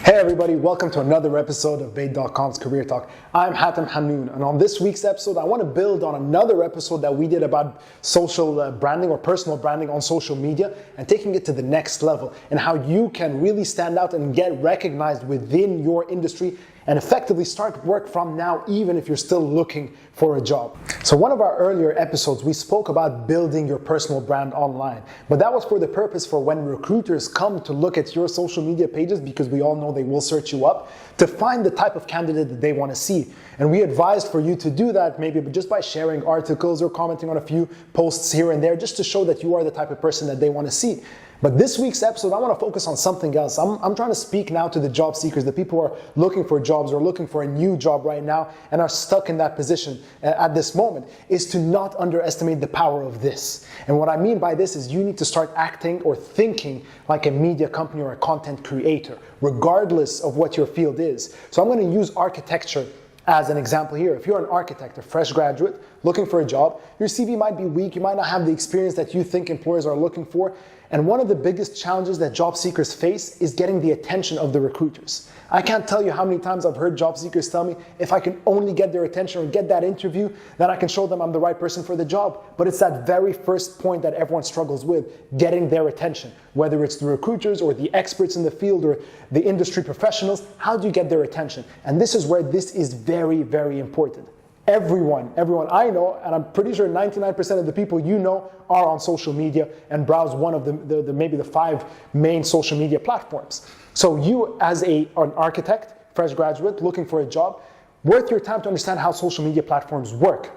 Hey everybody, welcome to another episode of Bayt.com's Career Talk. I'm Hatem Hanoun, and on this week's episode, I want to build on another episode that we did about social branding or personal branding on social media and taking it to the next level and how you can really stand out and get recognized within your industry and effectively start work from now, even if you're still looking for a job. So one of our earlier episodes, we spoke about building your personal brand online, but that was for the purpose for when recruiters come to look at your social media pages, because we all know they will search you up, to find the type of candidate that they want to see. And we advised for you to do that maybe just by sharing articles or commenting on a few posts here and there, just to show that you are the type of person that they want to see. But this week's episode, I want to focus on something else. I'm trying to speak now to the job seekers, the people who are looking for jobs or looking for a new job right now and are stuck in that position at this moment, is to not underestimate the power of this. And what I mean by this is you need to start acting or thinking like a media company or a content creator, regardless of what your field is. So I'm going to use architecture as an example here. If you're an architect, a fresh graduate, looking for a job, your CV might be weak, you might not have the experience that you think employers are looking for, and one of the biggest challenges that job seekers face is getting the attention of the recruiters. I can't tell you how many times I've heard job seekers tell me, if I can only get their attention or get that interview, then I can show them I'm the right person for the job. But it's that very first point that everyone struggles with, getting their attention. Whether it's the recruiters or the experts in the field or the industry professionals, how do you get their attention? And this is where this is very, very important. Everyone I know, and I'm pretty sure 99% of the people you know are on social media and browse one of the maybe the 5 main social media platforms. So you as an architect, fresh graduate, looking for a job, worth your time to understand how social media platforms work.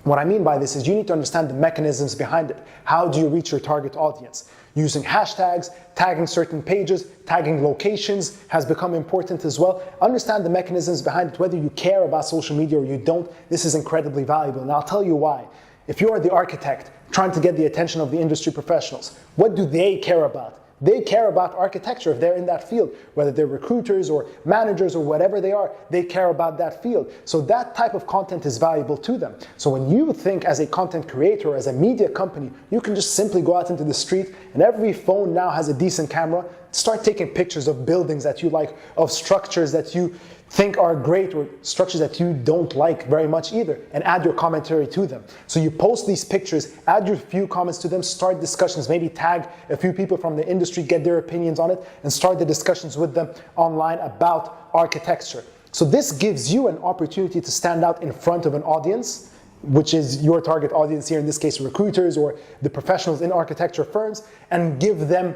What I mean by this is you need to understand the mechanisms behind it. How do you reach your target audience? Using hashtags, tagging certain pages, tagging locations has become important as well. Understand the mechanisms behind it, whether you care about social media or you don't. This is incredibly valuable, and I'll tell you why. If you are the architect trying to get the attention of the industry professionals, what do they care about? They care about architecture if they're in that field, whether they're recruiters or managers or whatever they are, they care about that field. So that type of content is valuable to them. So when you think as a content creator or as a media company, you can just simply go out into the street, and every phone now has a decent camera. Start taking pictures of buildings that you like, of structures that you think are great or structures that you don't like very much either, and add your commentary to them. So you post these pictures, add your few comments to them, start discussions, maybe tag a few people from the industry, get their opinions on it, and start the discussions with them online about architecture. So this gives you an opportunity to stand out in front of an audience, which is your target audience here, in this case recruiters or the professionals in architecture firms, and give them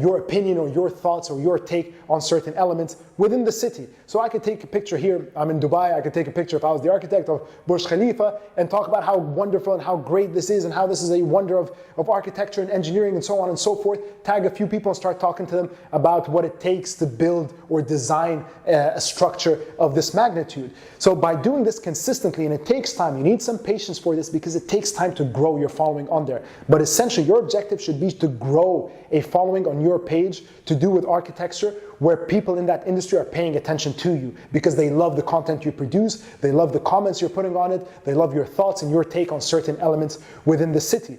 your opinion or your thoughts or your take on certain elements within the city. So I could take a picture here, I'm in Dubai, I could take a picture if I was the architect of Burj Khalifa and talk about how wonderful and how great this is and how this is a wonder of architecture and engineering and so on and so forth. Tag a few people and start talking to them about what it takes to build or design a structure of this magnitude. So by doing this consistently, and it takes time, you need some patience for this because it takes time to grow your following on there. But essentially your objective should be to grow a following on your page to do with architecture, where people in that industry are paying attention to you because they love the content you produce, they love the comments you're putting on it, they love your thoughts and your take on certain elements within the city.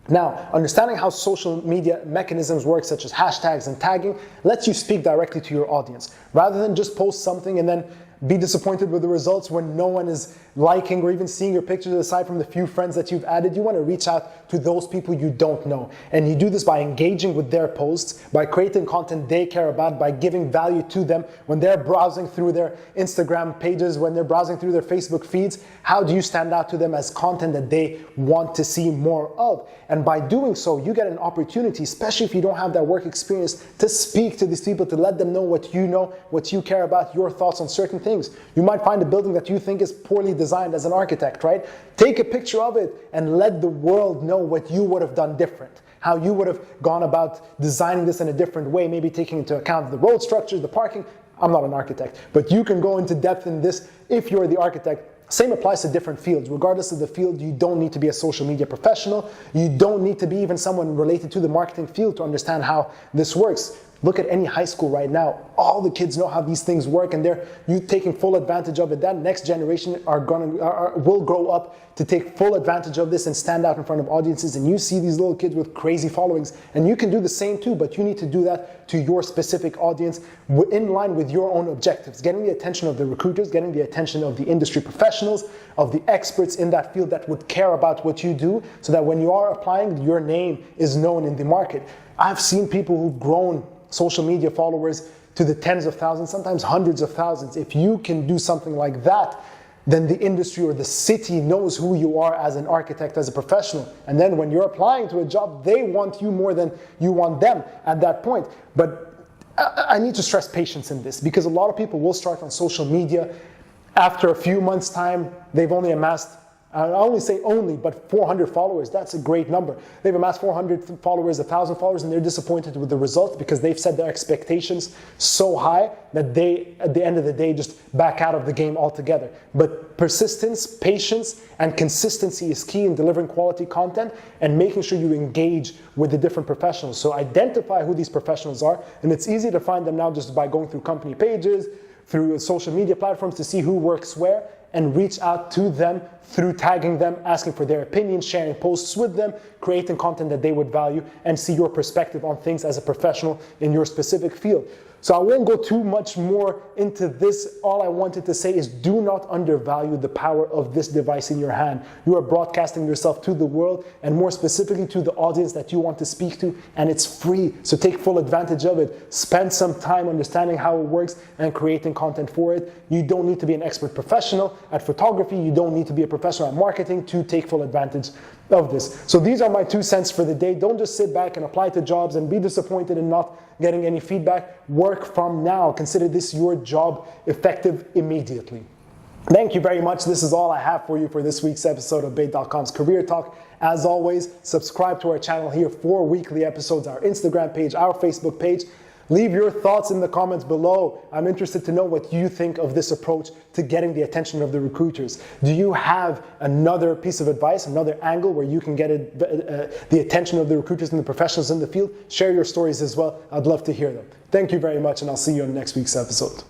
Now, understanding how social media mechanisms work, such as hashtags and tagging, lets you speak directly to your audience, rather than just post something and then be disappointed with the results when no one is liking or even seeing your pictures aside from the few friends that you've added. You want to reach out to those people you don't know. And you do this by engaging with their posts, by creating content they care about, by giving value to them when they're browsing through their Instagram pages, when they're browsing through their Facebook feeds. How do you stand out to them as content that they want to see more of? And by doing so, you get an opportunity, especially if you don't have that work experience, to speak to these people, to let them know, what you care about, your thoughts on certain things. You might find a building that you think is poorly designed as an architect, right? Take a picture of it and let the world know what you would have done different, how you would have gone about designing this in a different way, maybe taking into account the road structures, the parking. I'm not an architect, but you can go into depth in this if you're the architect. Same applies to different fields. Regardless of the field, you don't need to be a social media professional. You don't need to be even someone related to the marketing field to understand how this works. Look at any high school right now. All the kids know how these things work, and you taking full advantage of it. That next generation will grow up to take full advantage of this and stand out in front of audiences. And you see these little kids with crazy followings, and you can do the same too, but you need to do that to your specific audience in line with your own objectives, getting the attention of the recruiters, getting the attention of the industry professionals, of the experts in that field that would care about what you do, so that when you are applying, your name is known in the market. I've seen people who've grown social media followers to the tens of thousands, sometimes hundreds of thousands. If you can do something like that, then the industry or the city knows who you are as an architect, as a professional. And then when you're applying to a job, they want you more than you want them at that point. But I need to stress patience in this, because a lot of people will start on social media. After a few months' time, they've only amassed, I only say only, but 400 followers. That's a great number. They've amassed 400 followers, 1,000 followers, and they're disappointed with the results because they've set their expectations so high that they, at the end of the day, just back out of the game altogether. But persistence, patience, and consistency is key in delivering quality content and making sure you engage with the different professionals. So identify who these professionals are, and it's easy to find them now just by going through company pages, through social media platforms to see who works where, and reach out to them through tagging them, asking for their opinions, sharing posts with them, creating content that they would value, and see your perspective on things as a professional in your specific field. So I won't go too much more into this. All I wanted to say is do not undervalue the power of this device in your hand. You are broadcasting yourself to the world, and more specifically to the audience that you want to speak to, and it's free. So take full advantage of it. Spend some time understanding how it works and creating content for it. You don't need to be an expert professional at photography. You don't need to be a professional at marketing to take full advantage of this. So these are my 2 cents for the day. Don't just sit back and apply to jobs and be disappointed in not getting any feedback. Work from now. Consider this your job, effective immediately. Thank you very much. This is all I have for you for this week's episode of Bayt.com's Career Talk. As always, subscribe to our channel here for weekly episodes, our Instagram page, our Facebook page. Leave your thoughts in the comments below. I'm interested to know what you think of this approach to getting the attention of the recruiters. Do you have another piece of advice, another angle where you can get the attention of the recruiters and the professionals in the field? Share your stories as well. I'd love to hear them. Thank you very much, and I'll see you on next week's episode.